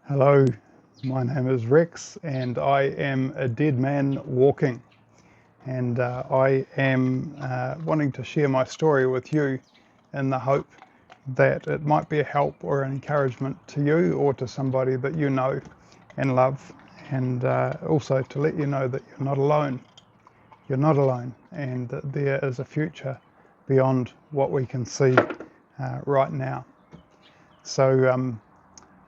Hello, my name is Rex and I am a dead man walking, and I am wanting to share my story with you in the hope that it might be a help or an encouragement to you or to somebody that you know and love, and also to let you know that you're not alone. You're not alone, and that there is a future beyond what we can see right now. So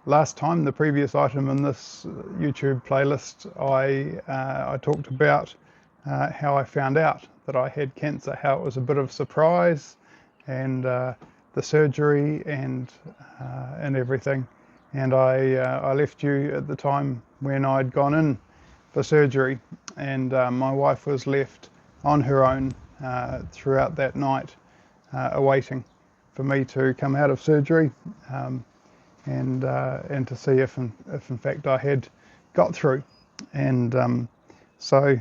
last time, the previous item in this YouTube playlist, I talked about how I found out that I had cancer, how it was a bit of a surprise, and the surgery and everything. And I left you at the time when I'd gone in for surgery, and my wife was left on her own throughout that night, awaiting for me to come out of surgery. And to see if in fact I had got through. And so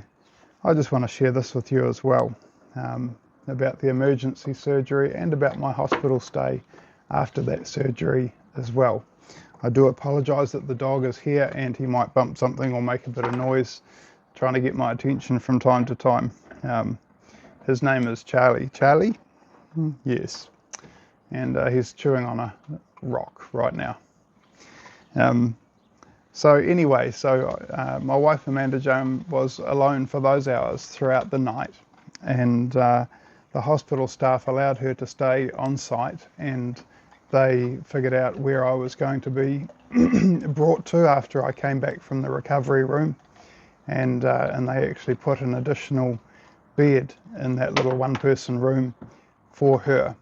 I just want to share this with you as well, about the emergency surgery and about my hospital stay after that surgery as well. I do apologise that the dog is here and he might bump something or make a bit of noise, trying to get my attention from time to time. His name is Charlie. Charlie? Yes. And he's chewing on a rock right now. So anyway, my wife Amanda Joan was alone for those hours throughout the night, and the hospital staff allowed her to stay on site, and they figured out where I was going to be brought to after I came back from the recovery room, and they actually put an additional bed in that little one-person room for her,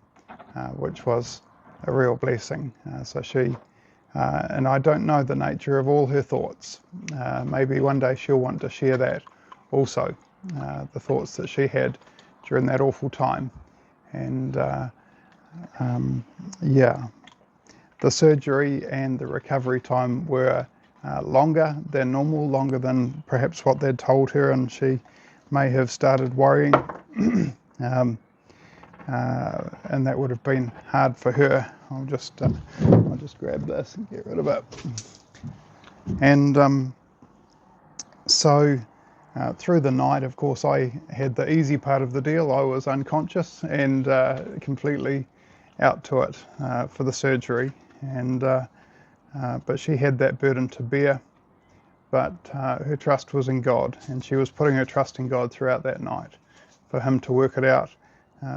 which was a real blessing. So she, and I don't know the nature of all her thoughts. Maybe one day she'll want to share that also, the thoughts that she had during that awful time. And yeah, the surgery and the recovery time were longer than normal, longer than perhaps what they'd told her, and she may have started worrying. And that would have been hard for her. I'll just grab this and get rid of it. And so through the night, of course, I had the easy part of the deal. I was unconscious and completely out to it for the surgery, and but she had that burden to bear. But her trust was in God, and she was putting her trust in God throughout that night for Him to work it out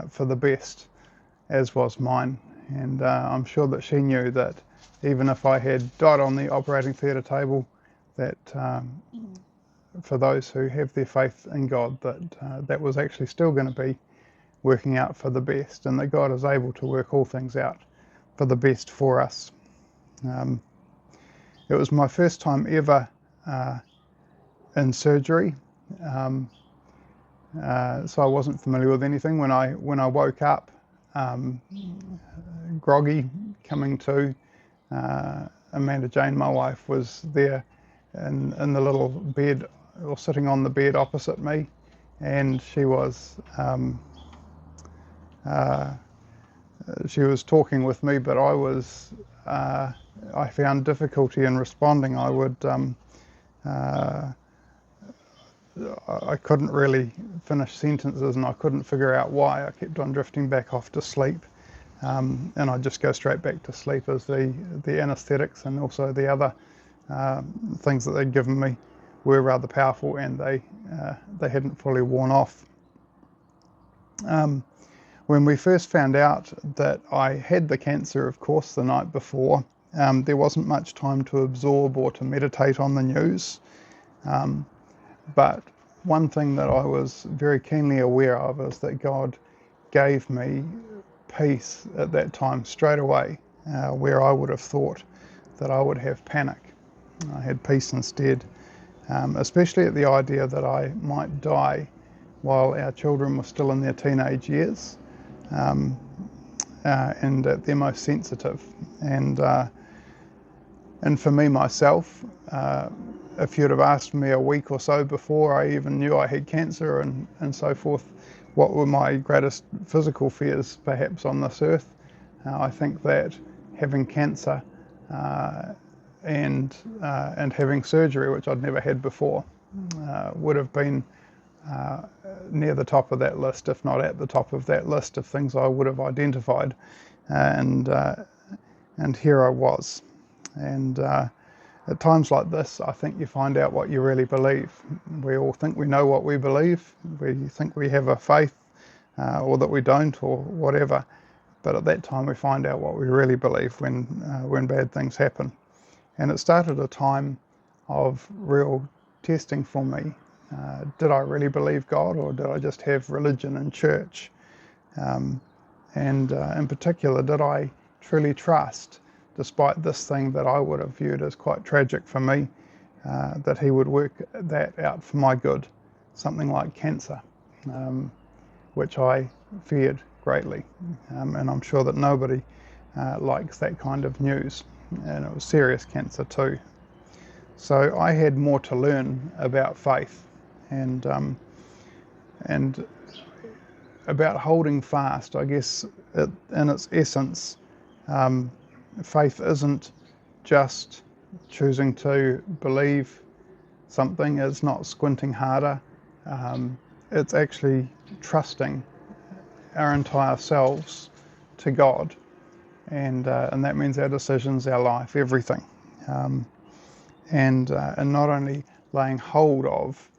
for the best, as was mine. And I'm sure that she knew that even if I had died on the operating theatre table, that for those who have their faith in God, that that was actually still going to be working out for the best, and that God is able to work all things out for the best for us. It was my first time ever in surgery. So I wasn't familiar with anything. When I woke up, groggy, coming to, Amanda Jane, my wife, was there in the little bed, or sitting on the bed opposite me, and she was talking with me, but I found difficulty in responding. I couldn't really finish sentences, and I couldn't figure out why. I kept on drifting back off to sleep, and I'd just go straight back to sleep as the anaesthetics and also the other things that they'd given me were rather powerful, and they hadn't fully worn off. When we first found out that I had the cancer, of course, the night before, there wasn't much time to absorb or to meditate on the news. But one thing that I was very keenly aware of is that God gave me peace at that time straight away, where I would have thought that I would have panic. I had peace instead, especially at the idea that I might die while our children were still in their teenage years, and at their most sensitive. And for me myself, if you'd have asked me a week or so before I even knew I had cancer and so forth, what were my greatest physical fears perhaps on this earth, I think that having cancer and having surgery, which I'd never had before, would have been near the top of that list, if not at the top of that list of things I would have identified. And here I was. And at times like this, I think you find out what you really believe. We all think we know what we believe. We think we have a faith, or that we don't, or whatever. But at that time, we find out what we really believe when bad things happen. And it started a time of real testing for me. Did I really believe God, or did I just have religion and church? And in particular, did I truly trust, despite this thing that I would have viewed as quite tragic for me, that He would work that out for my good, something like cancer, which I feared greatly. And I'm sure that nobody likes that kind of news. And it was serious cancer too. So I had more to learn about faith and about holding fast. I guess in its essence, faith isn't just choosing to believe something. It's not squinting harder. It's actually trusting our entire selves to God, and that means our decisions, our life, everything, and not only laying hold of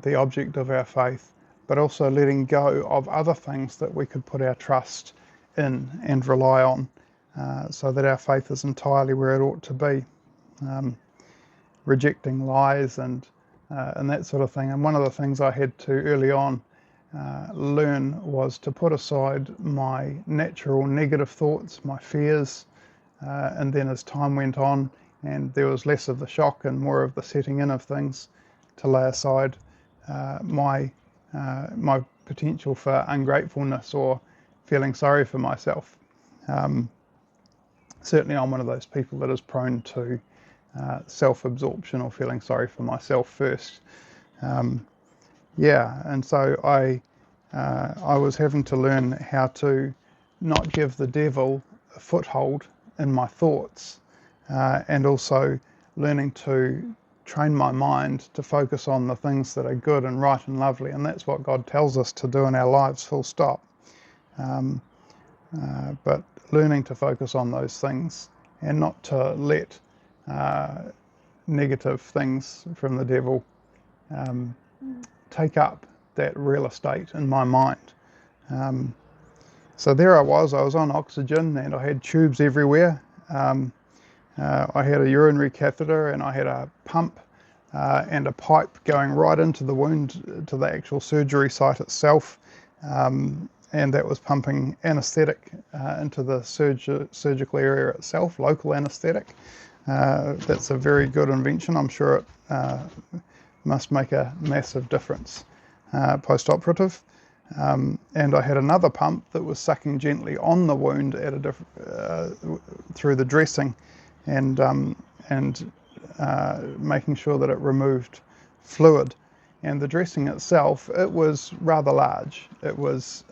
the object of our faith, but also letting go of other things that we could put our trust in and rely on, so that our faith is entirely where it ought to be, rejecting lies and that sort of thing. And one of the things I had to early on learn was to put aside my natural negative thoughts, my fears, and then as time went on and there was less of the shock and more of the setting in of things, to lay aside my potential for ungratefulness or feeling sorry for myself. Certainly I'm one of those people that is prone to self-absorption or feeling sorry for myself first. And so I was having to learn how to not give the devil a foothold in my thoughts, and also learning to train my mind to focus on the things that are good and right and lovely, and that's what God tells us to do in our lives, full stop. But learning to focus on those things and not to let negative things from the devil take up that real estate in my mind. So there I was on oxygen, and I had tubes everywhere. I had a urinary catheter, and I had a pump and a pipe going right into the wound, to the actual surgery site itself, and that was pumping anaesthetic into the surgical area itself, local anaesthetic. That's a very good invention. I'm sure it must make a massive difference post-operative. And I had another pump that was sucking gently on the wound at through the dressing, and making sure that it removed fluid. And the dressing itself, it was rather large. It was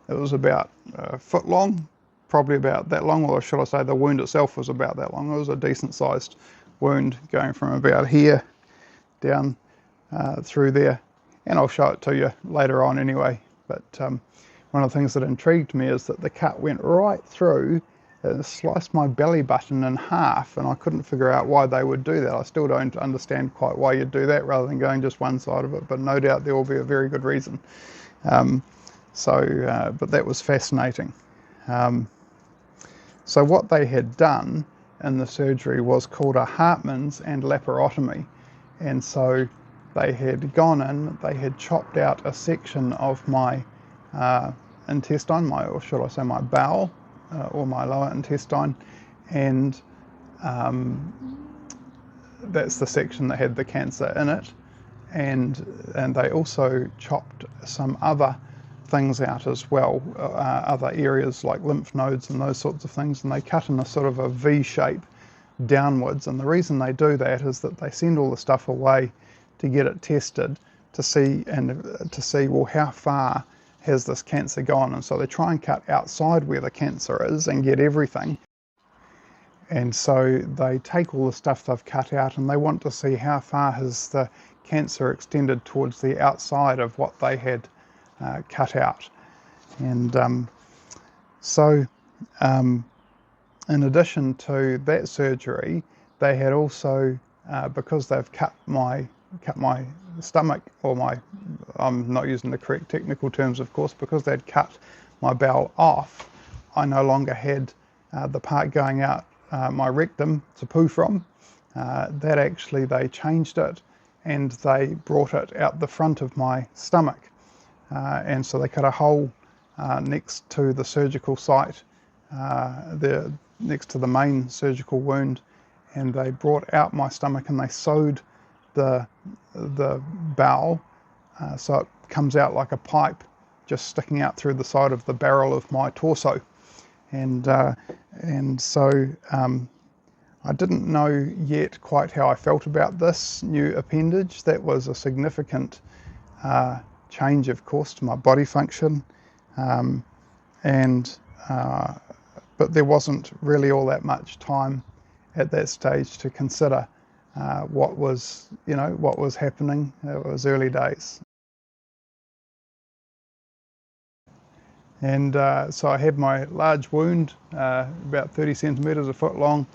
about a foot long, probably about that long, or should I say the wound itself was about that long. It was a decent sized wound going from about here down through there. And I'll show it to you later on anyway. But one of the things that intrigued me is that the cut went right through, sliced my belly button in half, and I couldn't figure out why they would do that. I still don't understand quite why you'd do that rather than going just one side of it, but no doubt there will be a very good reason. But that was fascinating. So what they had done in the surgery was called a Hartmann's and laparotomy. And so they had gone in, they had chopped out a section of my intestine, or should I say my bowel, or my lower intestine, and that's the section that had the cancer in it. And they also chopped some other things out as well, other areas like lymph nodes and those sorts of things, and they cut in a sort of a V shape downwards. And the reason they do that is that they send all the stuff away to get it tested to see well, how far has this cancer gone. And so they try and cut outside where the cancer is and get everything, And so they take all the stuff they've cut out and they want to see how far has the cancer extended towards the outside of what they had cut out. And so in addition to that surgery, they had also, because they've cut my stomach, or I'm not using the correct technical terms, of course, because they'd cut my bowel off, I no longer had the part going out my rectum to poo from. That actually, they changed it and they brought it out the front of my stomach. And so they cut a hole next to the surgical site, next to the main surgical wound, and they brought out my stomach and they sewed the bowel so it comes out like a pipe just sticking out through the side of the barrel of my torso. And so I didn't know yet quite how I felt about this new appendage. That was a significant change, of course, to my body function, but there wasn't really all that much time at that stage to consider what was happening. It was early days. And so I had my large wound, about 30 centimetres, a foot long,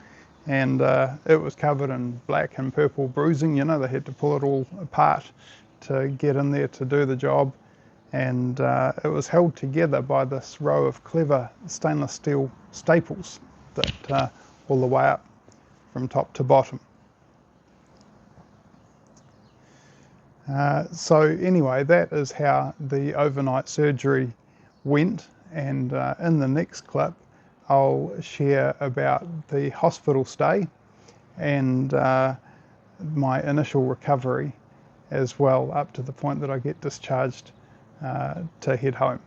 and it was covered in black and purple bruising. They had to pull it all apart to get in there to do the job. And it was held together by this row of clever stainless steel staples that all the way up from top to bottom. So anyway, that is how the overnight surgery went, and in the next clip I'll share about the hospital stay and my initial recovery as well, up to the point that I get discharged to head home.